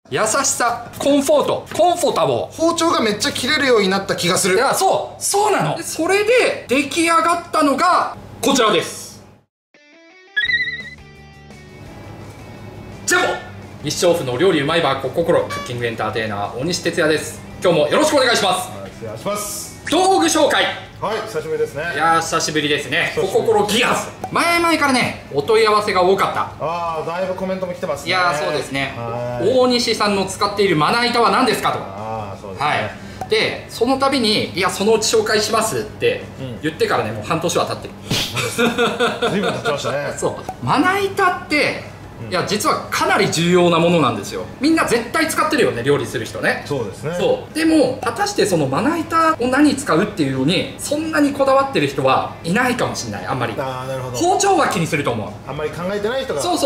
優しさ、コンフォート、コンフォタボ包丁がめっちゃ切れるようになった気がする。いや、そうなの。それで出来上がったのがこちらです。ジャボ日照府の料理うまいバー心クッキングエンターテイナー大西哲也です。今日もよろしくお願いします。お願いします。道具紹介。はい、久しぶりですね。いやー、久しぶりですね。心ギアーズ。前々からね、お問い合わせが多かった。ああ、だいぶコメントも来てますね。いやー、そうですね。大西さんの使っているまな板は何ですかと。ああ、そうですね。はい。で、その度に、いや、そのうち紹介しますって言ってからね、もう半年は経ってる。随分経ちましたね。そう。まな板って、いや、実はかなり重要なものなんですよ。みんな絶対使ってるよね、料理する人ね。そうですね。そうでも果たしてそのまな板を何に使うっていうのにそんなにこだわってる人はいないかもしれない。あんまり。ああ、なるほど。包丁は気にすると思う。あんまり考えてない人が。そう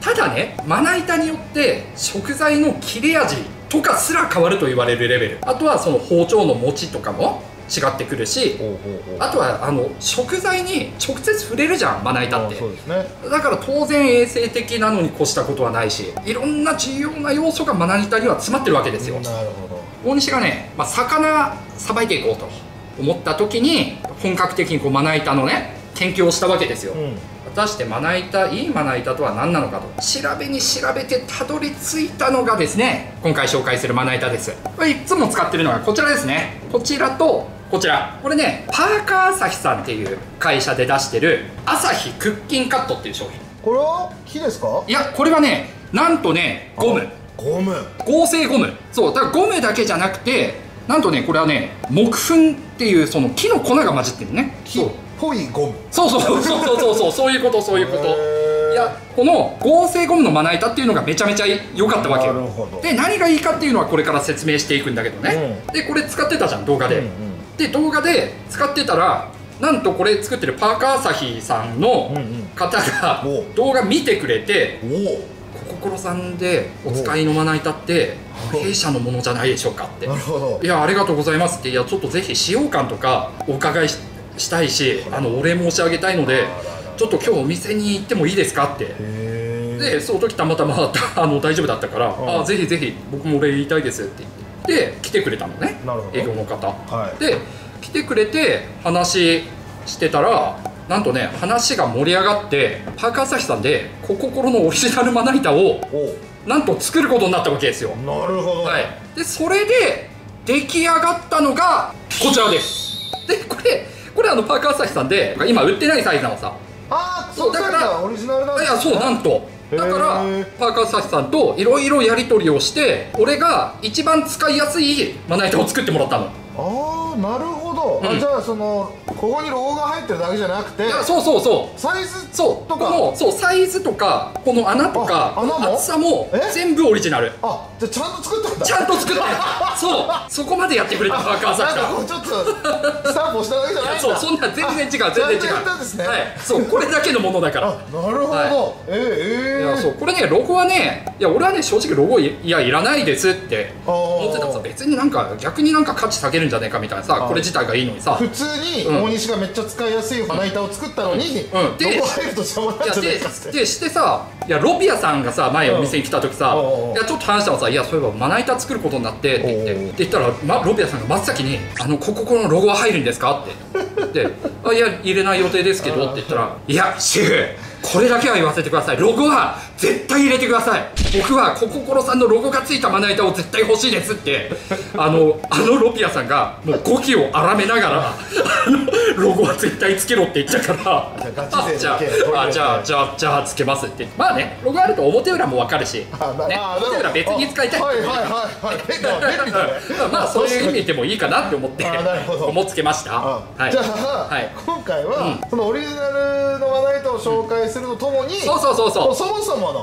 ただね、まな板によって食材の切れ味とかすら変わると言われるレベル。あとはその包丁の持ちとかも違ってくるし、あとは食材に直接触れるじゃん、まな板って。そうですね。だから当然衛生的なのに越したことはないし、いろんな重要な要素がまな板には詰まってるわけですよ。なるほど。大西がね、魚さばいていこうと思った時に本格的にこうまな板のね研究をしたわけですよ。果たしてまな板、いいまな板とは何なのかと調べに調べてたどり着いたのがですね、今回紹介するまな板です。これいつも使ってるのがこちらですね。こちらとこちら、これね、パーカー朝日さんっていう会社で出してる朝日クッキンカットっていう商品。これは木ですか？いや、これはね、なんとね、ゴム、合成ゴム。そうだからゴムだけじゃなくて、なんとね、これはね、木粉っていうその木の粉が混じってるね。木っぽいゴム。そうそういうこと。いや、この合成ゴムのまな板っていうのがめちゃめちゃ良かったわけよ。で、何がいいかっていうのはこれから説明していくんだけどね。で、これ使ってたじゃん、動画で。で、動画で使ってたら、なんとこれ作ってるパーカー朝日さんの方が動画見てくれて、ココロさんでお使いのまな板って弊社のものじゃないでしょうかって。いや、ありがとうございますって。いや、ちょっとぜひ使用感とかお伺いしたいし、お礼申し上げたいので、ちょっと今日お店に行ってもいいですかって。で、その時たまたま大丈夫だったから「あ、ぜひぜひ僕もお礼言いたいです」って言って来てくれたのね、営業の方。で、来てくれて話してたら、なんとね、話が盛り上がってパーカー朝日さんでコココロのオリジナルまな板をなんと作ることになったわけですよ。なるほど。で、それで出来上がったのがこちらです。で、これパーカー朝日さんで今売ってないサイズなのさ。そうだからオリジナルなんですね。いや、そう、なんとだからパーカー朝日さんといろいろやり取りをして、俺が一番使いやすいまな板を作ってもらったの。ああ、なるほど。じゃあここにロゴが入ってるだけじゃなくて、そうサイズとかも、サイズとかこの穴とか厚さも全部オリジナル。あ、じゃあちゃんと作ったんだ。ちゃんと作ってそこまでやってくれたパーカー朝日さん。ちょっとスタンプ押しただけじゃないんだ。そんな全然違う。そう、これだけこれだけのものだから。なるほど。いや、そう、これね、ロゴはね、いや、俺はね、正直ロゴいらないですって思ってたらさ、別に逆に価値下げるんじゃねえかみたいなさ、これ自体がいいのにさ。普通に大西がめっちゃ使いやすいまな板を作ったのにロゴ入ると邪魔なんじゃないかって。してさ、いや、ロピアさんがさ、前お店に来た時さ、いや、ちょっと話したらさ、いや、そういえばまな板作ることになってって言ったら、ロピアさんが真っ先にここのロゴは入るんですかってで、いや、入れない予定ですけどって言ったら、いや、シェフ、これだけは言わせてください。ロゴは絶対入れてください。僕はコココロさんのロゴがついたまな板を絶対欲しいですってロピアさんがもう語気を荒めながらロゴは絶対つけろって言っちゃうからじゃあつけますって。まあね、ロゴあると表裏も分かるし、表裏別に使いたい。まあそういう意味でもいいかなって思ってつけました。じゃあ今回はそのオリジナルのまな板を紹介するとともに、そもそもの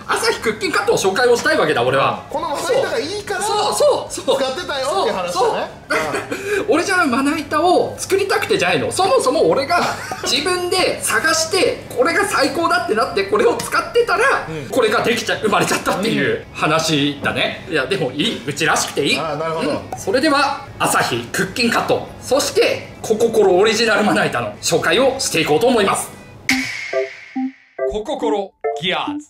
朝日クッキンカットを紹介をしたいわけだ、俺は。このまな板がいいから使ってたよっていう話だね。俺じゃあまな板を作りたくてじゃないの。そもそも俺が自分で探してこれが最高だってなってこれを使ってたらこれが生まれちゃったっていう話だね。いや、でもいい、うちらしくていい。それでは朝日クッキンカット、そしてコココロオリジナルまな板の紹介をしていこうと思います。コココロギアーズ。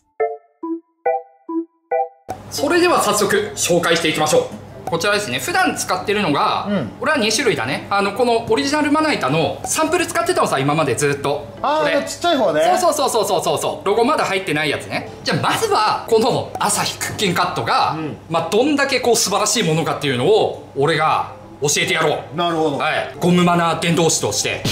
それでは早速紹介していきましょう。こちらですね、普段使ってるのが、俺は2種類だね。このオリジナルまな板のサンプル使ってたのさ、今までずっと。ちっちゃい方ね。そうロゴまだ入ってないやつね。じゃあまずはこのアサヒクッキングカットが、どんだけこう素晴らしいものかっていうのを俺が教えてやろう。なるほど。はい、ゴムマナ伝道師として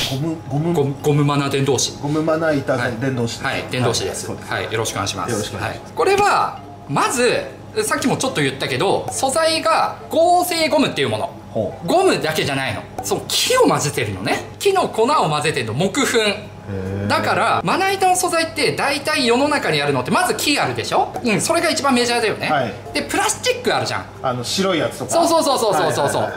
ゴムマナ伝道師、ゴムマナ板伝道師、はい伝道師です。はい、よろしくお願いします。これはまずさっきもちょっと言ったけど、素材が合成ゴムっていうもの。ゴムだけじゃないの。そう、木を混ぜてるのね。木の粉を混ぜてるの、木粉。だからまな板の素材って大体世の中にあるのってまず木あるでしょ。それが一番メジャーだよね。でプラスチックあるじゃん、白いやつとか。そう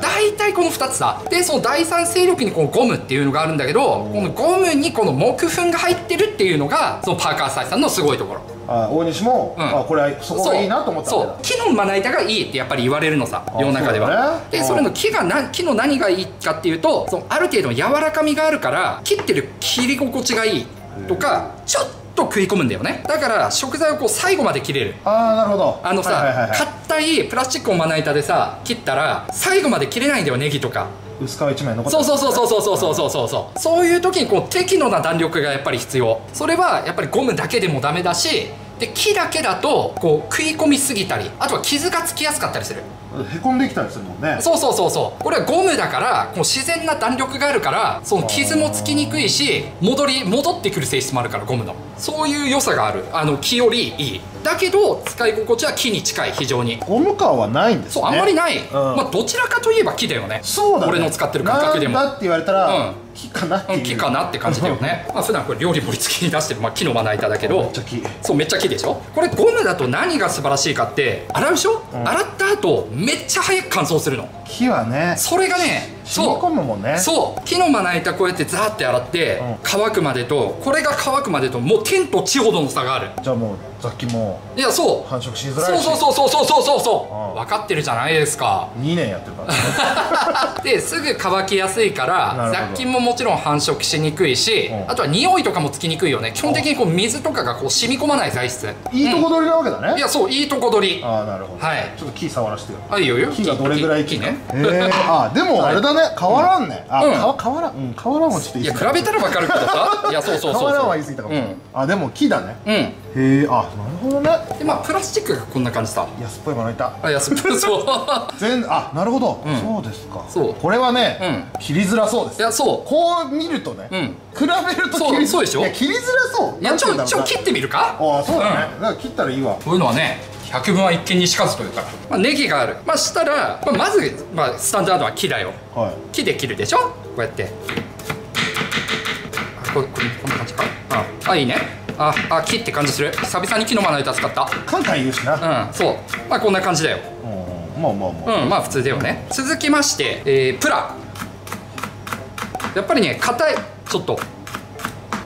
大体この2つだ。でその第三勢力にこのゴムっていうのがあるんだけど、このゴムにこの木粉が入ってるっていうのがそのパーカーサイさんのすごいところ。大西も、これそこがいいなと思ったんだ。そう、木のまな板がいいってやっぱり言われるのさ、世の中では。でそれの木の何がいいかっていうと、そのある程度の柔らかみがあるから切ってる切り心地がいいとか、ちょっと食い込むんだよね。だから食材をこう最後まで切れる。なるほど。硬いプラスチックのまな板でさ切ったら最後まで切れないんだよ、ネギとか。薄皮一枚残って。そういう時にこう適度な弾力がやっぱり必要。それはやっぱりゴムだけでもダメだし、で木だけだとこう食い込みすぎたり、あとは傷がつきやすかったりする。へこんできたりするもんね。これはゴムだからこう自然な弾力があるから、その傷もつきにくいし、戻ってくる性質もあるから、ゴムのそういう良さがある。木よりいい。だけど使い心地は木に近い。非常にゴム感はないんですね。そう、あんまりない。どちらかといえば木だよね。そうだね。俺の使ってる感覚でも。なんだって言われたら木かなっていう。木かなって感じだよね。普段これ料理盛り付けに出してる木のまな板だけど、めっちゃ木。そう、めっちゃ木でしょ。これゴムだと何が素晴らしいかって、洗うでしょ。洗った後めっちゃ早く乾燥するの。木はね、それがね、染み込むもんね。そう、木のまな板こうやってザーって洗って乾くまでと、これが乾くまでともう天と地ほどの差がある。じゃあもう雑菌も繁殖しづらいし。そう分かってるじゃないですか。2年やってるからですぐ乾きやすいから雑菌ももちろん繁殖しにくいし、あとは匂いとかもつきにくいよね。基本的にこう水とかがこう染み込まない材質。いいとこ取りなわけだね。いや、そう、いいとこ取り。なるほど。はい、ちょっと木触らせてよ。いいよ。木がどれぐらい木ね。でもあれだね、変わらんね。変わらんもちょっといい。いや、比べたら分かるけどさ。いや、そう変わらんは言い過ぎたかも。でも木だね。へえ、なるほどね。でプラスチックがこんな感じさ。安っぽいまな板。安っぽい。そうなるほど。そうですか。これはね、切りづらそうです。いや、そう、こう見るとね、比べるとそうでしょ。切りづらそう。いや、ちょ切ってみるか。そうだね。だから切ったらいいわ。こういうのはね、百聞は一見にしかずというか、ネギがある。したらまずスタンダードは木だよ。木で切るでしょ。こうやってこんな感じか。いいね。木って感じする。久々に木のまな板使った。カンカン言うしな。そう、こんな感じだよ。普通だよね。続きまして、プラ。やっぱりね、硬い。ちょっと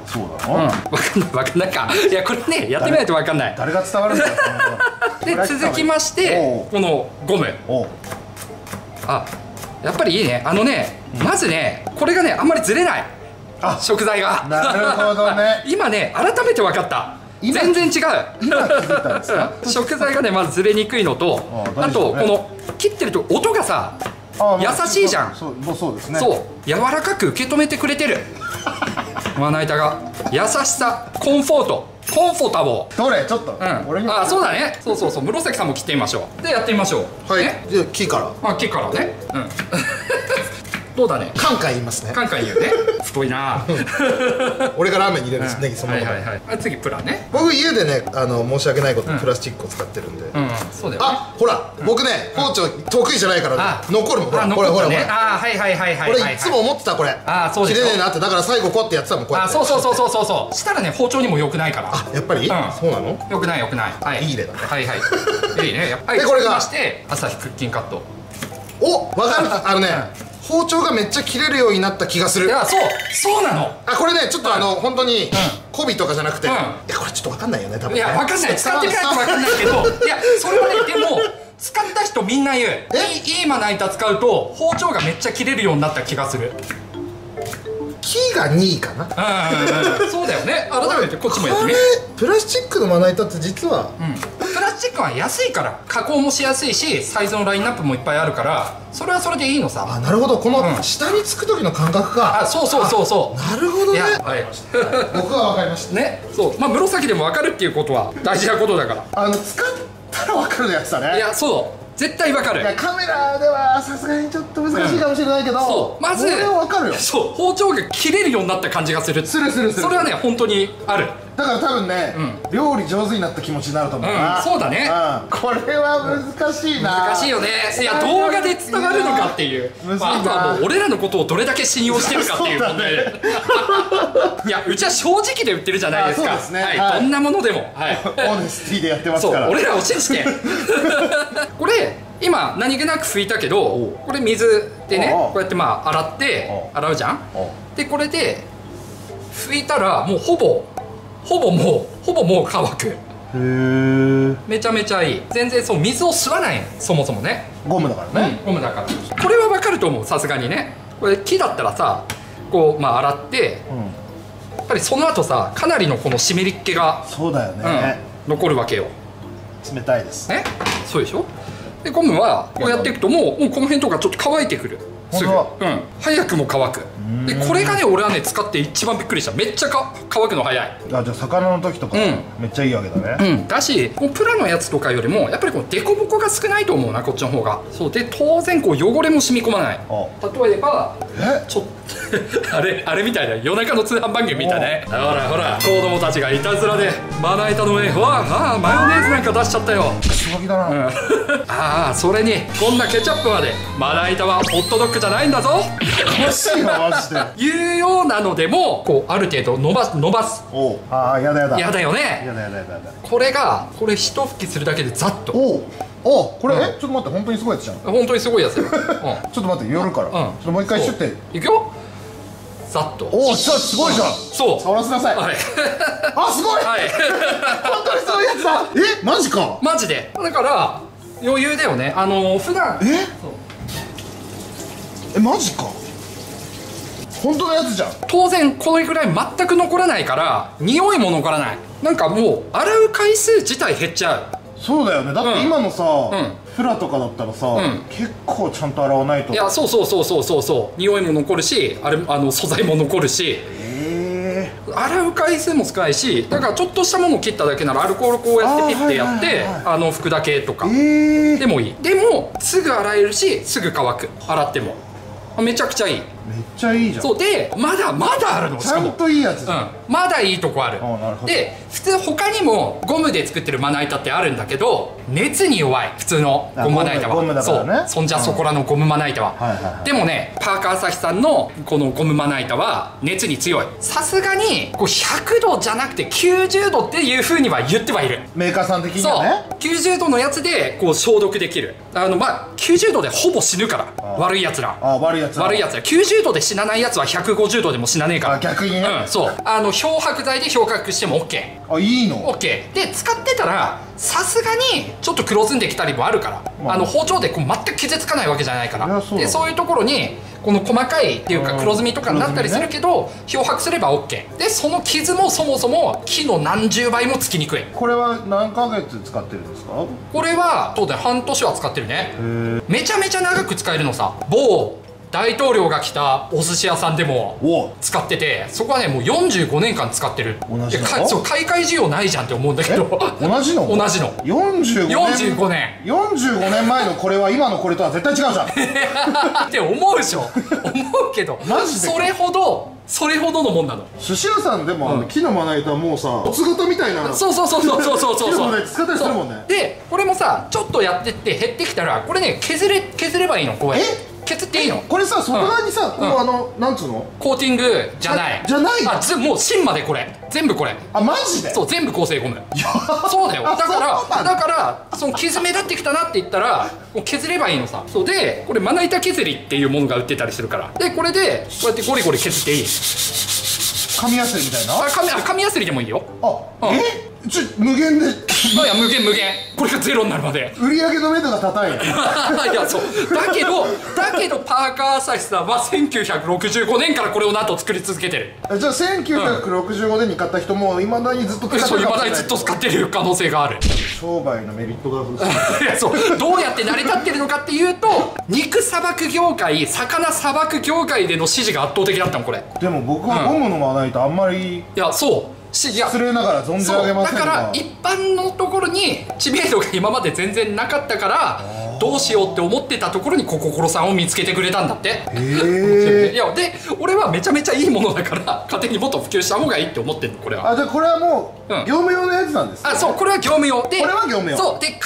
そうだろ。分かんないか。いや、これね、やってみないと分かんない。誰が伝わるんだよ。で続きまして、このゴム。やっぱりいいね。まずね、これがね、あんまりずれない。食材が。なるほどね。今ね、改めて分かった。全然違う。今気づいたんですか。食材がね、まずずれにくいのと、あとこの切ってると音がさ、優しいじゃん。そうですね。そう、柔らかく受け止めてくれてる。まな板が優しさ、コンフォタボー。どれちょっと。俺に。そうだね。そう室崎さんも切ってみましょう。でやってみましょう。はい。じゃあ木から。木からね。どうだね。カンカン言いますね。カンカン言うね。太いな。俺がラーメンに入れるんです。ネギそのまま。次プラね。僕家でね、申し訳ないことプラスチックを使ってるんで。そうだよ。ほら、僕ね、包丁得意じゃないから残るもん。ほら。これいつも思ってた、これ。切れねえなって。だから最後こうやってやってたもん。そうしたらね、包丁にも良くないから。やっぱりそうなの。良くない。いい例だね。いいね。でこれがましてアサヒクッキングカット。わかる。包丁がめっちゃ切れるようになった気がする。いや、そうなの。これね、ちょっと本当に媚びとかじゃなくて、いや、これちょっとわかんないよね、多分。いや、わかんない。使ってみないとわかんないけど、いや、それはね、でも使った人みんな言う。いいまな板使うと包丁がめっちゃ切れるようになった気がする。火が2位かな。そうだよね。改めてこっちもやってみ。プラスチックのまな板って実は、プラスチックは安いから加工もしやすいし、サイズのラインナップもいっぱいあるから、それはそれでいいのさ。あ、なるほど。この下につく時の感覚か。あ、そうそうそうそう。なるほどね。僕は分かりましたね。そう、まあ紫でも分かるっていうことは大事なことだから。使ったら分かるやつだね。いや、そう。絶対わかる。いや、カメラではさすがにちょっと難しいかもしれないけど、そうまずこれはわかるよ。そう、包丁が切れるようになった感じがする。する。それはね、本当にある。だから多分ね、料理上手になった気持ちになると思うな。そうだね。これは難しいな。難しいよね。いや、動画で伝わるのかっていう、あとはもう俺らのことをどれだけ信用してるかっていう問題で。いや、うちは正直で売ってるじゃないですか。どんなものでもオネスティでやってますから。俺らを信じて。これ今何気なく拭いたけど、これ水でね、こうやってまあ洗うじゃん。でこれで拭いたらもうほぼもう乾く。へえ。めちゃめちゃいい。全然そう水を吸わない、そもそもね。ゴムだからね。ゴムだから。これは分かると思う、さすがにね。これ木だったらさ、こうまあ洗って、やっぱりその後さ、かなりのこの湿りっ気がそうだよね、残るわけよ。冷たいですね。そうでしょ。でゴムはこうやっていくともうこの辺とかちょっと乾いてくる。すぐ早くも乾く。でこれがね、俺はね使って一番びっくりした。めっちゃ乾くの早い。じゃあ魚の時とかめっちゃいいわけだね。だしこうプラのやつとかよりもやっぱりこのデコボコが少ないと思うな、こっちの方が。そうで当然こう汚れも染み込まない。例えばちょっとあれみたいな、夜中の通販番組みたいね。ほら子供たちがいたずらでまな板の上にマヨネーズなんか出しちゃったよ。しわぎだな。ああ、それにこんなケチャップまで。まな板はホットドッグじゃないんだぞ。欲しいわマジで。いうようなのでもこうある程度伸ばす。ああ、やだやだよね。やだ。これ一吹きするだけでざっと。これちょっと待って、本当にすごいやつじゃん。本当にすごいやつよ。ちょっと待って、寄るからちょっともう一回シュッていくよ。ざっと。すごいじゃん。そう、触らせなさい。あ、すごい。本当にすごいやつだ。マジか。マジで。だから余裕だよね。普段マジか。本当のやつじゃん。当然これぐらい全く残らないから匂いも残らない。なんかもう洗う回数自体減っちゃう。そうだよね。だって今のさフラとかだったらさ、結構ちゃんと洗わないと。いや、そう匂いも残るし、素材も残るし、洗う回数も少ないし、だからちょっとしたものを切っただけならアルコールこうやってピッてやって拭くだけとかでもいい。でもすぐ洗えるし、すぐ乾く。洗ってもめちゃくちゃいい。めっちゃいいじゃん。そうで、まだあるの。ちゃんといいやつ。まだいいとこある。で普通他にもゴムで作ってるまな板ってあるんだけど、熱に弱い。普通のゴムまな板は。そう、そんじゃそこらのゴムまな板は。でもね、パーカー朝日さんのこのゴムまな板は熱に強い。さすがにこう100度じゃなくて90度っていうふうには言ってはいる、メーカーさん的にはね。そう、90度のやつでこう消毒できる。まあ90度でほぼ死ぬから、悪いやつら。悪いやつら。90度で死なないやつは150度でも死なねえから。逆にね。そう、漂白剤で漂白しても OK。いいの OK で使ってたら、さすがにちょっと黒ずんできたりもあるから、包丁でこう全く傷つかないわけじゃないから。でそういうところにこの細かいっていうか黒ずみとかになったりするけど、漂白すれば OK で、その傷もそもそも木の何十倍もつきにくい。これは何ヶ月使ってるんですか？これはそうだよ、半年は使ってるね。めちゃめちゃ長く使えるのさ。某大統領が来たお寿司屋さんでも使ってて、そこはねもう45年間使ってる。そう、買い替え需要ないじゃんって思うんだけど。同じの45年前のこれは今のこれとは絶対違うじゃんって思うでしょ。思うけどマジでそれほどのもんなの。寿司屋さんでも木のまな板もうさ、おつ型みたいな。そう木のまな板使ったりするもんね。でこれもさ、ちょっとやってって減ってきたら、これね削ればいいの。こうやって削っていいの。これさ、外側にさ、このなんつうの、コーティングじゃない。もう芯までこれ全部これ。マジで？そう、全部構成ゴム。そうだよ。だからその傷目立ってきたなって言ったらもう削ればいいのさ。そうで、これまな板削りっていうものが売ってたりするから。でこれでこうやってゴリゴリ削っていい。紙やすりみたいな。紙やすりでもいいよ。無限で。いや無限これがゼロになるまで売り上げの目処が高い。いやそうだけどパーカー朝日さんは1965年からこれをなんと作り続けてる。じゃあ1965年に買った人もいまだにずっと使ってる。そういまだにずっと使ってる可能性がある。商売のメリットがいやそうどうやって成り立ってるのかっていうと、肉さばく業界、魚さばく業界での支持が圧倒的だったのこれ。でも僕はゴムのまな板あんまり、いやそう失礼ながら存じ上げませんが、だから一般のところに知名度が今まで全然なかったから、どうしようって思ってたところにコココロさんを見つけてくれたんだって。いやで俺はめちゃめちゃいいものだから勝手にもっと普及した方がいいって思ってるのこれは。じゃあこれはもう業務用のやつなんですか？そうこれは業務用で、これは業務用。そうで家庭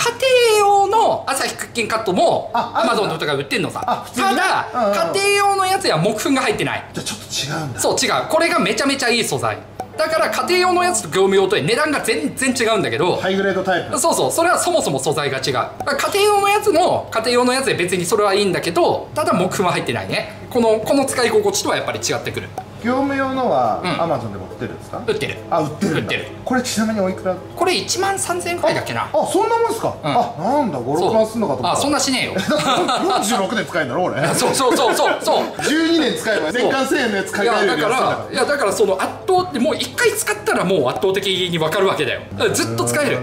用のアサヒクッキンカットもアマゾンとか売ってんのさ。ただ家庭用のやつは木粉が入ってない。じゃあちょっと違うんだ。そう違う、これがめちゃめちゃいい素材だから家庭用のやつと業務用と値段が全然違うんだけど、ハイグレードタイプ。そうそれはそもそも素材が違う。家庭用のやつも家庭用のやつで別にそれはいいんだけど、ただ木粉は入ってないね。この使い心地とはやっぱり違ってくる。業務用のはアマゾンでも売ってるんですか？売ってる。売ってる。これちなみにおいくら？これ1万3000円くらいだっけな。そんなもんすか？なんだ5、6万すんのかと思った。そんなしねえよ。46年使えんだろ俺。そう12年使えば年間1000円のやつ買い替えるやつだからその圧倒ってもう1回使ったらもう圧倒的に分かるわけだよ。ずっと使える。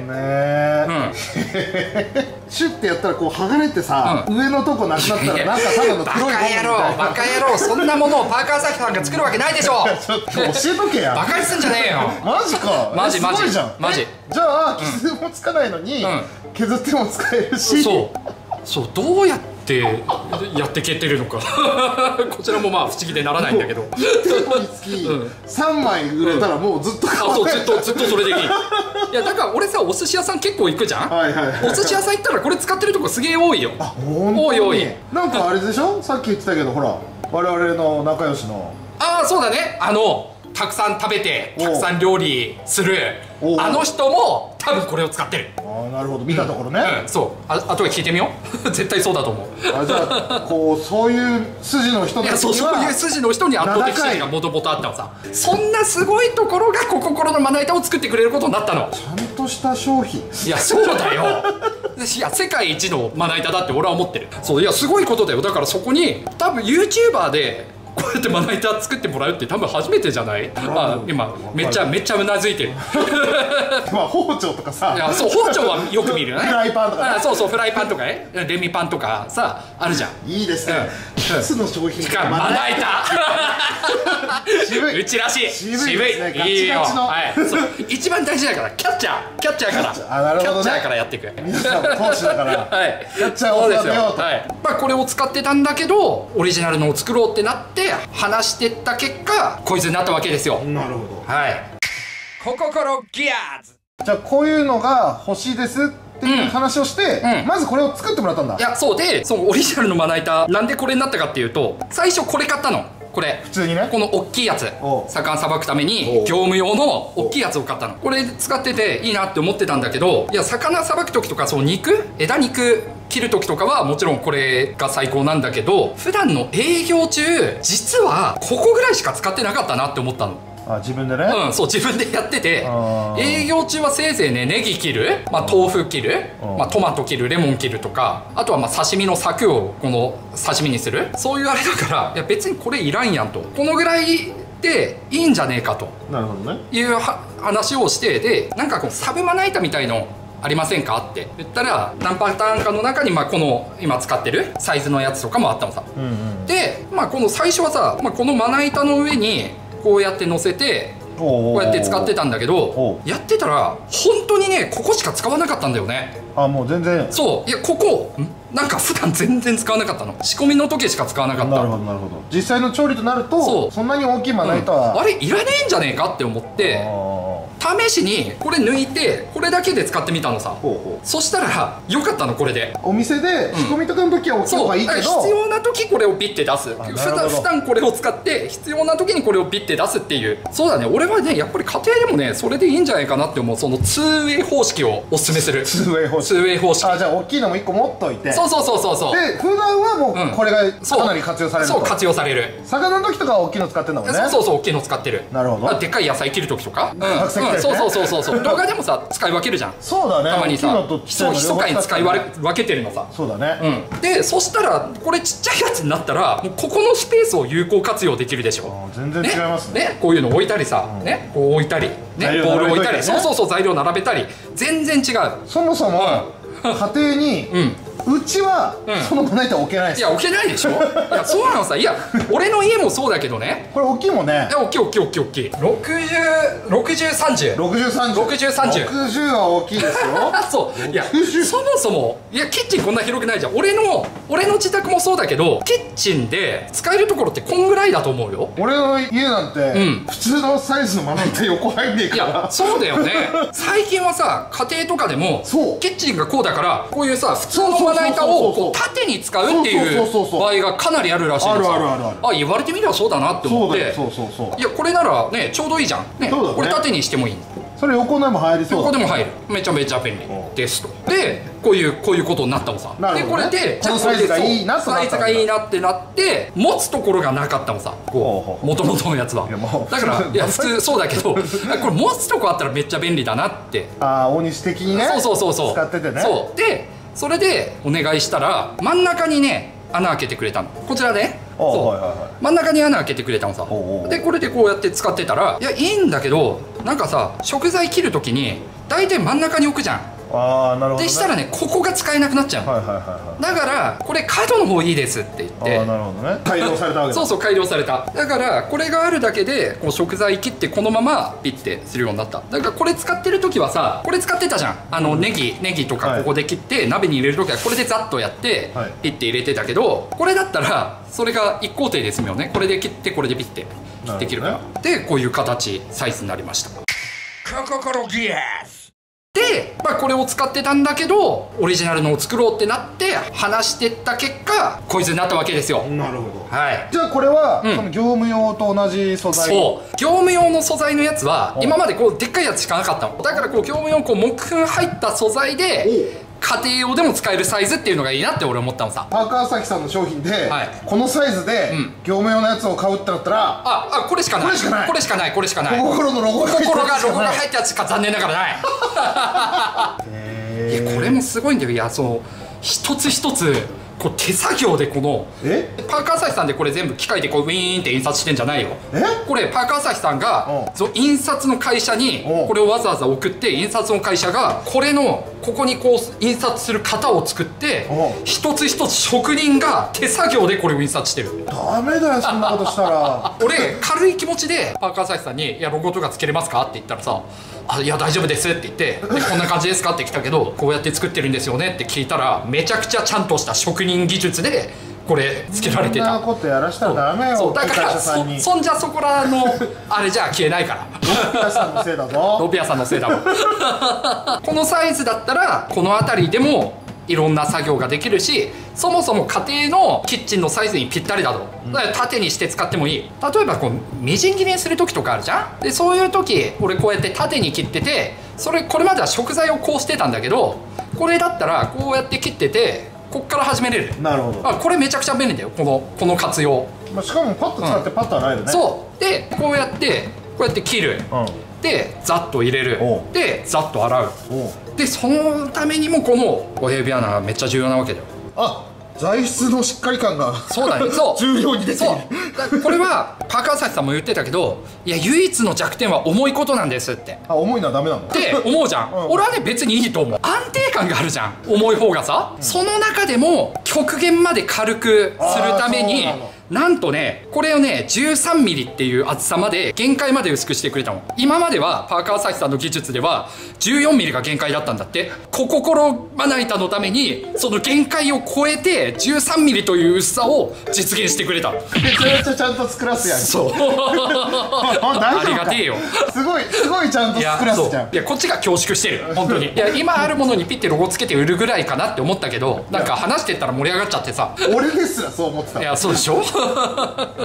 シュッてやったらこう剥がれてさ、上のとこなくなったらなんかただの黒いバカ野郎そんなものをパーカー朝日さんが作るわけないでしょ。ちょっと教えとけや。バカにすんじゃねえよ。マジか。マジすごいじゃん。マジ。じゃあ傷もつかないのに削っても使えるし。そうどうやってやってけてるのかこちらもまあ不思議でならないんだけど、1店につき3枚売れたらもうずっとずっとそれでいい。いやだから俺さお寿司屋さん結構行くじゃん。お寿司屋さん行ったらこれ使ってるとこすげえ多いよ。多い。なんかあれでしょ、さっき言ってたけどほら我々の仲良しのそうだね、たくさん食べてたくさん料理するあの人も多分これを使ってる。なるほど、見たところね。そうあとで聞いてみよう絶対そうだと思う。じゃあこうそういう筋の人たちにはそういう筋の人に圧倒的支持がもともとあったのさ。そんなすごいところがコココロのまな板を作ってくれることになったの。ちゃんとした商品。いやそうだよ。いや世界一のまな板だって俺は思ってる。いやすごいことだよ。だからそこに多分 YouTuber でこうやってまな板作ってもらうって多分初めてじゃない？今めっちゃうなずいてる。包丁とかさ、包丁はよく見るね。フライパンとか。フライパンとかね、レミパンとかさあるじゃん。いいですね。初の商品がまな板。渋い。うちらしい。渋い。いいよ。一番大事だからキャッチャーからキャッチャーからやっていく。皆さん講師だからキャッチャーを育てようと。これを使ってたんだけどオリジナルのを作ろうってなって話してった結果こいつになったわけですよ。なるほど。コココロギアーズ。じゃあこういうのが欲しいですっていう話をして、まずこれを作ってもらったんだ。いやそうで、そのオリジナルのまな板なんでこれになったかっていうと、最初これ買ったの。これ普通にね、この大きいやつ、魚さばくために業務用の大きいやつを買ったの。これ使ってていいなって思ってたんだけど、いや魚さばく時とかその枝肉切る時とかはもちろんこれが最高なんだけど、普段の営業中実はここぐらいしか使ってなかったなって思ったの。自分でね。そう自分でやってて、営業中はせいぜいねネギ切る、豆腐切る、トマト切る、レモン切るとか、あとは刺身の柵をこの刺身にする、そういうあれだから、いや別にこれいらんやんと、このぐらいでいいんじゃねえかという話をして、でなんかこのサブまな板みたいのありませんかって言ったら、何パターンかの中にこの今使ってるサイズのやつとかもあったのさ。でこの最初はさ、このまな板の上にこうやって乗せてこうやって使ってたんだけど、やってたら本当にねここしか使わなかったんだよね。もう全然。いやここなんか普段全然使わなかったの。仕込みの時しか使わなかった。なるほどなるほど。実際の調理となるとそんなに大きいまな板は、あれいらねえんじゃねえかって思って試しにこれ抜いてこれだけで使ってみたのさ。そしたらよかったの。これでお店で仕込みとかの時は大きい方がいいけど、必要な時これをピッて出す。普段これを使って必要な時にこれをピッて出すっていう。そうだね、俺はねやっぱり家庭でもねそれでいいんじゃないかなって思う。その 2way 方式をおすすめする。 2way 方式。じゃあ大きいのも1個持っといて、そうで普段はもうこれがかなり活用されると。活用される。魚の時とかは大きいの使ってんだもんね。そう大きいの使ってる。なるほど。でっかい野菜切る時とか、白菜切そう動画でもさ使い分けるじゃん。そうだね。たまにさ密かに使い分けてるのさ。そうだね。でそしたらこれちっちゃいやつになったらもうここのスペースを有効活用できるでしょ。全然違いますね。こういうの置いたりさ、ねこう置いたりねボール置いたり、そう材料並べたり全然違う。そもそも家庭にうちはそのまな板置けないです。いや置けないでしょ。いやそうなのさ。いや俺の家もそうだけどね。これ大きいもんね。大きい6030は大きいですよ。そういやそもそもいやキッチンこんな広くないじゃん。俺の自宅もそうだけどキッチンで使えるところってこんぐらいだと思うよ。俺の家なんて普通のサイズのまな板横入んねえから。いやそうだよね。最近はさ家庭とかでもキッチンがこうだからこういうさ普通のまな板をこう縦に使うっていう場合がかなりあるらしいんですよ。あ言われてみればそうだなって思って、いやこれならねちょうどいいじゃんね。これ縦にしてもいい。それ横でも入りそう。横でも入る。めちゃめちゃ便利ですと。でこういうことになったのさ。でこれでこのサイズがいいなサイズがいいなってなって持つところがなかったのさ。こう元々のやつは。だからいや普通そうだけどこれ持つとこあったらめっちゃ便利だなって。ああ大西的にね。そう使っててね。そうでそれでお願いしたら真ん中にね穴開けてくれたの。こちらで真ん中に穴開けてくれたのさ。でこれでこうやって使ってたらいやいいんだけどなんかさ食材切る時に大体真ん中に置くじゃん。ああなるほど。でしたらねここが使えなくなっちゃう。だからこれ角の方いいですって言って。ああなるほどね。改良されたわけだ。そう改良された。だからこれがあるだけでこう食材切ってこのままピッてするようになった。だからこれ使ってる時はさこれ使ってたじゃん。ネギとかここで切って鍋に入れる時はこれでザッとやってピッて入れてたけどこれだったらそれが1工程で済むよね。これで切ってこれでピッてできるから。でこういう形サイズになりました。コココロギアスで、これを使ってたんだけどオリジナルのを作ろうってなって話してった結果こいつになったわけですよ。なるほど。はい。じゃあこれは、その業務用と同じ素材。そう業務用の素材のやつは今までこうでっかいやつしかなかったの。だからこう業務用こう木粉入った素材で家庭用でも使えるサイズっていうのがいいなって俺思ったのさ。パーカー朝日さんの商品で、このサイズで業務用のやつを買うってなったらこれしかない。これしかない。コココロのロゴが入ったやつしか残念ながらない。いやこれもすごいんだよ。いや一つ一つこう手作業でこのパーカー朝日さんでこれ全部機械でこうウィーンって印刷してんじゃないよ。これパーカー朝日さんが印刷の会社にこれをわざわざ送って印刷の会社がこれのここにこう印刷する型を作って一つ一つ職人が手作業でこれを印刷してる。ダメだよそんなことしたら。俺軽い気持ちでパーカー朝日さんに「いやロゴとかつけれますか?」って言ったらさ「いや大丈夫です」って言って「こんな感じですか?」って来たけど「こうやって作ってるんですよね」って聞いたらめちゃくちゃちゃんとした職人技術でこれつけられてた。そんなことやらしたらダメよ。だからそんじゃそこらのあれじゃ消えないから。ロピアさんのせいだぞ。ロピアさんのせいだわ。このサイズだったらこの辺りでもいろんな作業ができるしそもそも家庭のキッチンのサイズにぴったりだと。だから縦にして使ってもいい。例えばこうみじん切りにする時とかあるじゃん。でそういう時俺こうやって縦に切っててこれまでは食材をこうしてたんだけどこれだったらこうやって切っててこっから始めれる。なるほど。これめちゃくちゃ便利だよこの活用。しかもパッと使ってパッと洗えるね。そうでこうやって切る。でザッと入れる。でザッと洗う。でそのためにもこの5平米穴がめっちゃ重要なわけだよ。材質のしっかり感がそうだね。そう重要に出てる。これはパーカー朝日さんも言ってたけどいや唯一の弱点は重いことなんですって。重いのはダメなのって思うじゃん。俺はね別にいいと思う。安定感があるじゃん重い方がさ。その中でも極限まで軽くするためになんとねこれをね 13mm っていう厚さまで限界まで薄くしてくれたの。今まではパーカー朝日さんの技術では 14mm が限界だったんだって。コココロまな板のためにその限界を超えて 13mm という薄さを実現してくれた。めちゃめちゃちゃんと作らすやん。そうありがてえよ。すごいちゃんと作らすじゃん。いやこっちが恐縮してる本当に。いや今あるものにピッてロゴつけて売るぐらいかなって思ったけどなんか話してったら盛り上がっちゃってさ。俺ですらそう思ってた。いやそうでしょ。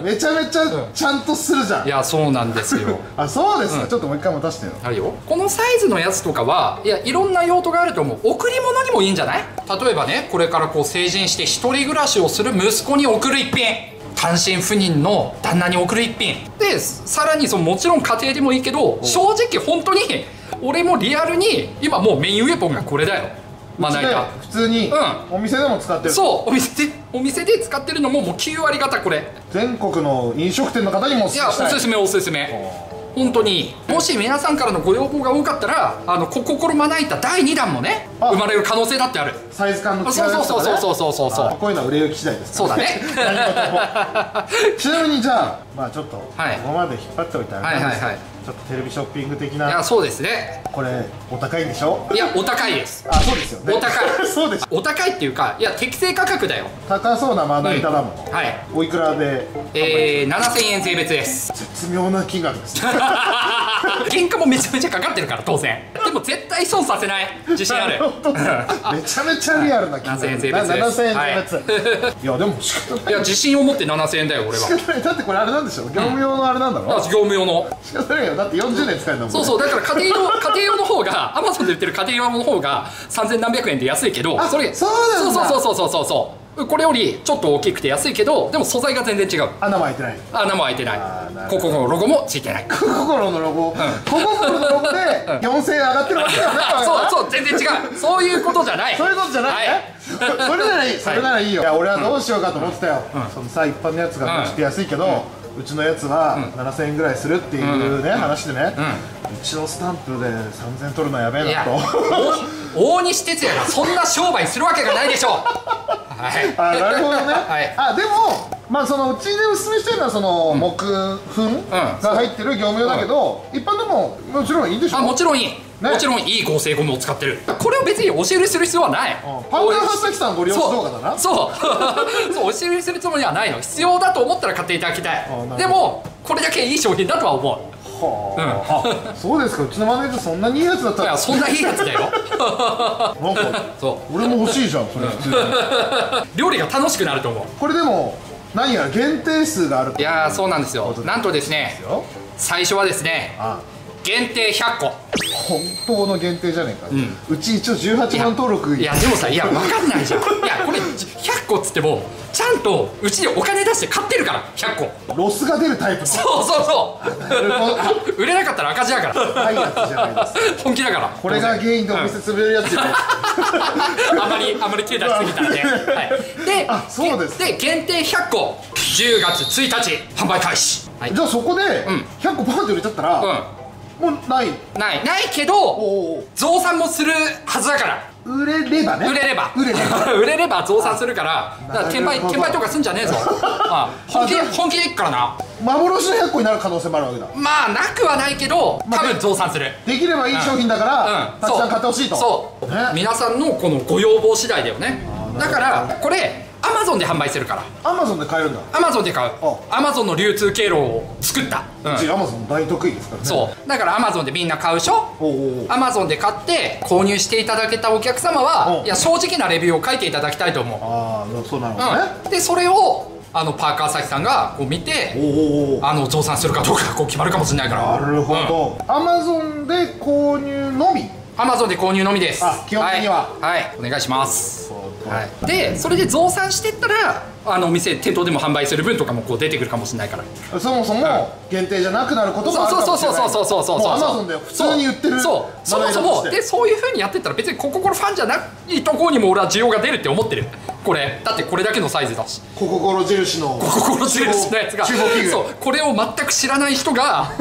めちゃめちゃちゃんとするじゃん。いやそうなんですよ。そうですか。ちょっともう一回も出してよ。あるよ。このサイズのやつとかはいろんな用途があると思う。贈り物にもいいんじゃない。例えばねこれからこう成人して一人暮らしをする息子に贈る一品単身赴任の旦那に送る一品で、さらにもちろん家庭でもいいけど、正直本当に俺もリアルに今もうメインウェポンがこれだよ。まな板普通にお店でも使ってる。そう、お店で使ってるのももう9割方これ。全国の飲食店の方にもおすすめしたい。いや、おすすめおすすめ。本当にもし皆さんからのご要望が多かったらコココロまな板第2弾もね生まれる可能性だってある。サイズ感の違いとかね。そうこういうのは売れ行き次第ですからね。そうだね。ちなみにじゃあまあちょっとここまで引っ張っておいたらなんですけど、ちょっとテレビショッピング的な。いや、そうですね。これお高いんでしょ。いや、お高いです。あ、そうですよね。お高い。そうです。お高いっていうか、いや、適正価格だよ。高そうなまな板だもん。はい。おいくらで7000円税別です。絶妙な金額ですね。原価もめちゃめちゃかかってるから当然。でも絶対損させない自信ある。めちゃめちゃリアルな金額。7000円税別です。7000円税別。いやでも仕方ない。いや、自信を持って7000円だよ俺は。仕方ない。だってこれあれなんでしょ。業務用のあれなんだろ。業務用の。仕方ないよ。だって40年使えるんだもん。そうそう、だから家庭用の方がAmazonで売ってる家庭用の方が3000何百円で安いけど、それそうなんだ。そうこれよりちょっと大きくて安いけど、でも素材が全然違う。穴も開いてない。穴も開いてない。コココロのロゴもついてない。コココロのロゴ、コココロのロゴで4000円上がってるわけだよね。そう全然違う。そういうことじゃない。そういうことじゃない。それならいい。それならいいよ。いや俺はどうしようかと思ってたよ。そのさ、一般のやつがちょっと安いけど、うちのやつは7000円ぐらいするっていうね話でね、うちのスタンプで3000円取るのはやべえなと。大西哲也がそんな商売するわけがないでしょう。あ、なるほどね。あ、でもまあそのうちでおすすめしてるのはその木粉が入ってる業務用だけど、一般でももちろんいいでしょ。もちろんいい。もちろんいい合成ゴムを使ってる。これを別に押し売りする必要はない。パンダー発さんご利用動画だな。そう押し売りするつもりはないの。必要だと思ったら買っていただきたい。でもこれだけいい商品だとは思う。はあ、そうですか。うちのマネージャーそんなにいいやつだったら。いや、そんないいやつだよ。なんか俺も欲しいじゃんそれ普通に。料理が楽しくなると思う。これでも何やら限定数がある。いやー、そうなんですよ。なんとですね、最初はですね、限定100個。本当の限定じゃねえか。うち一応18万登録。いやでもさ、いや分かんないじゃん。いやこれ100個っつってもちゃんとうちでお金出して買ってるから100個。ロスが出るタイプの。そう売れなかったら赤字だから。はいやつじゃないですか。本気だから。これが原因でお店潰れるやつじゃないですか。あまり手出しすぎたんで。で、そうです。で限定100個10月1日販売開始。じゃあそこで100個バンって売れちゃったらもうないけど増産もするはずだから。売れればね。売れれば増産するから、転売とかすんじゃねえぞ。本気でいくからな。幻の100個になる可能性もあるわけだ。まあなくはないけど多分増産する。できればいい商品だからたくさん買ってほしいと。そう皆さんのこのご要望次第だよね。だからこれAmazon で販売するから。Amazon で買えるんだ。Amazon で買う。Amazon の流通経路を作った。うち Amazon 大得意ですからね。そうだから Amazon でみんな買うでしょ。Amazon で買って購入していただけたお客様はいや正直なレビューを書いていただきたいと思う。ああ、そうなのね。でそれをパーカー朝日さんがこう見て増産するかどうかこう決まるかもしれないから。なるほど。Amazon で購入のみ。Amazon で購入のみです。基本的にははいお願いします。でそれで増産してったらお店店頭でも販売する分とかもこう出てくるかもしれないから。そもそも限定じゃなくなることがあるかもしれない。そうAmazon で普通に売ってる。そもそもでそういうふうにやってったら別にコココロファンじゃないところにも俺は需要が出るって思ってる。これだってこれだけのサイズだし。コココロ印のやつがそうこれを全く知らない人が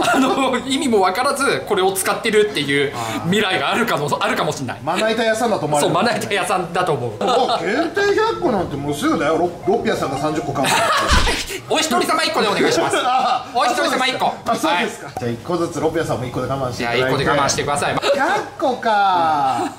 意味も分からずこれを使ってるっていう未来があるかもしれない。まな板屋さんだと思われる。そうまな板屋さんだと思う。限定100個なんてもうすぐだよ。ロピアさんが30個買う。お一人様1個でお願いします。お一人様1個。あ、そうですか。じゃあ1個ずつロピアさんも1個で我慢していただいて。1個で我慢してください。100個か。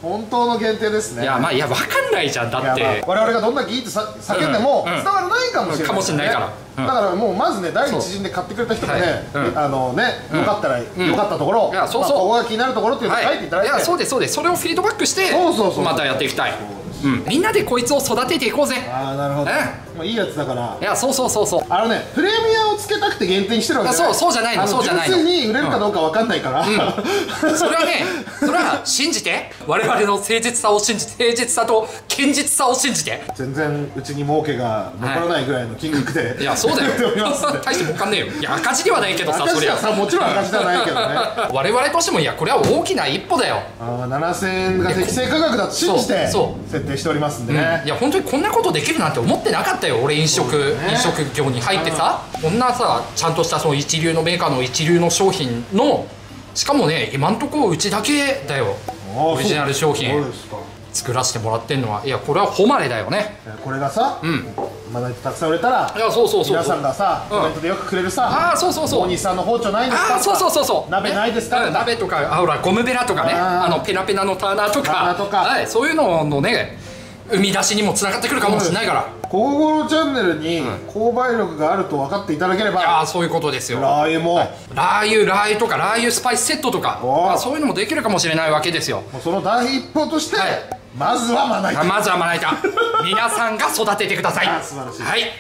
本当の限定ですね。いや分かんないじゃん。だって我々がどんだけいいって叫んでも伝わらないかもしれない。かもしれないから。だからもうまずね第一陣で買ってくれた人もねよかったらよかったところ、ここが気になるところっていうのを書いていただいて。いやそうですそれをフィードバックしてまたやっていきたい。みんなでこいつを育てていこうぜ。ああなるほど。まあいいやつだから。いや、そうそうそうそう。プレミアをつけたくて限定にしてるわけじゃない。そうじゃないの、そうじゃないの。純粋に売れるかどうかわかんないから、それはね、それは信じて、我々の誠実さを信じて、誠実さと堅実さを信じて。全然うちに儲けが残らないぐらいの金額で、いや、そうだよ。大して儲かんねえよ。いや、赤字ではないけどさ、そりゃもちろん赤字ではないけどね。我々としても、いや、これは大きな一歩だよ。7000円が適正価格だと信じて設定しておりますんでね。いや、本当にこんなことできるなんて思ってなかったよ、俺。飲食業に入ってさ、こんなさ、ちゃんとしたその一流のメーカーの一流の商品の、しかもね、今んとこうちだけだよ、オリジナル商品作らせてもらってんのは。いや、これは誉れだよね。これがさ、まだたくさん売れたら、いや、そう皆さんがさ、コメントでよくくれるさ、大西さんの包丁ないんですか、鍋ないですか、鍋とか、ほらゴムベラとかね、ペナペナのターナーとか、そういうののね、生み出しにもつながってくるかもしれないから。ココゴロチャンネルに購買力があると分かっていただければ、いや、そういうことですよ。ラー油も、ラー油とかラー油スパイスセットとか、そういうのもできるかもしれないわけですよ。その第一歩として、まずはまな板、皆さんが育ててください。素晴らしい。はい。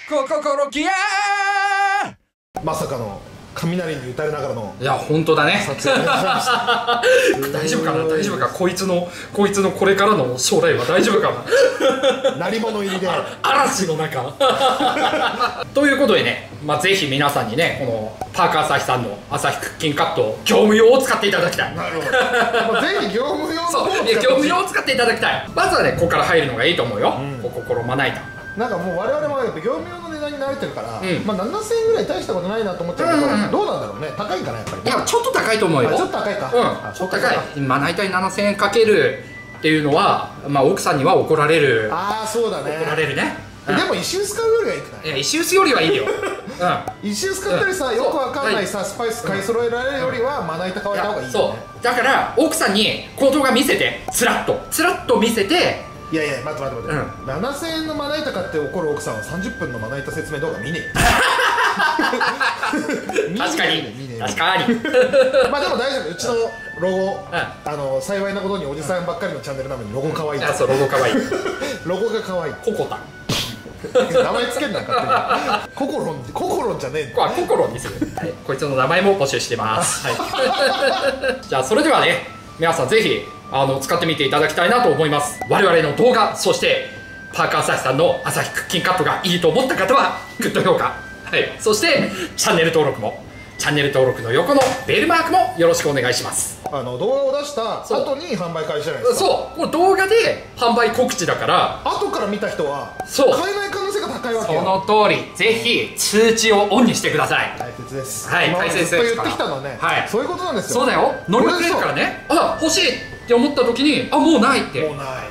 コココロギアー、まさかの雷に打たれながらの、いや、本当だね。撮影でございました。大丈夫かな、大丈夫か、こいつのこれからの将来は大丈夫かな。鳴り物入りで嵐の中。ということでね、ぜひ皆さんにね、このパーカー朝日さんの朝日クッキンカット業務用を使っていただきたい。なるほど。ぜひ業務用の方を業務用を使っていただきたい。まずはね、ここから入るのがいいと思うよ。コココロまな板。なんかもう我々もやっぱ業務用の値段に慣れてるから、7000円ぐらい大したことないなと思ってるけど、どうなんだろうね、高いかな、やっぱり。いや、ちょっと高いと思うよ。ちょっと高いか。ちょっと高い。まな板に7000円かけるっていうのは、奥さんには怒られる。ああ、そうだね。怒られるね。でも石臼買うよりはいいくない？いや、石臼よりはいいよ。石臼買ったりさ、よくわかんないさ、スパイス買い揃えられるよりはまな板買われた方がいいよね。だから奥さんにこの動画見せて、つらっと見せて。いやいや、待って、7000円のまな板買って怒る奥さんは30分のまな板説明動画見ねえ。確かに。まあでも大丈夫、うちのロゴ、幸いなことにおじさんばっかりのチャンネルなのにロゴかわいい。そう、ロゴかわいい。ロゴがかわいい。ココタン。名前つけんな、勝手に。ココロンじゃねえんだ。ココロンにする。こいつの名前も募集してます。じゃあそれではね、皆さんぜひ使ってみていただきたいなと思います。我々の動画、そしてパーカー朝日さんの朝日クッキンカットがいいと思った方はグッド評価、そしてチャンネル登録の横のベルマークもよろしくお願いします。動画を出した後に販売開始じゃないですか。そう、これ動画で販売告知だから、後から見た人は買えない可能性が高いわけよ。その通り。ぜひ通知をオンにしてください。大切です。大切です。ずっと言ってきたのはね、そういうことなんですよ。そうだよ。乗り遅れるからね、欲しいって思った時に、もうないって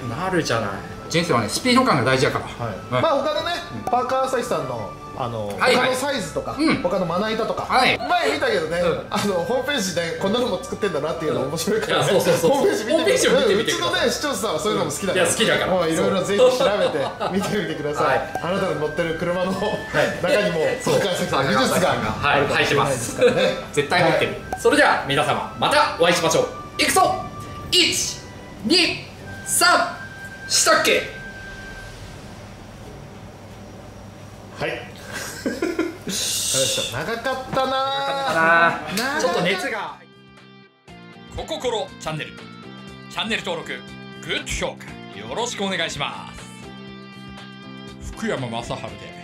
なるじゃない。人生はね、スピード感が大事だから。他のね、パーカー朝日さんの他のサイズとか、他のまな板とか、前見たけどね、ホームページでこんなのも作ってんだなっていうの面白いからね、ホームページ見てみて。うちのね、視聴者さんはそういうのも好きだから、好きだから、いろいろぜひ調べて見てみてください。あなたの乗ってる車の中にもパーカー朝日さんの技術があるかもしれないですからね。絶対持ってる。それでは皆様、またお会いしましょう。いくぞ、1、2、3、したっけ。はい。長かったな。ちょっと熱が。コココロチャンネル登録、グッド評価よろしくお願いします。福山雅治で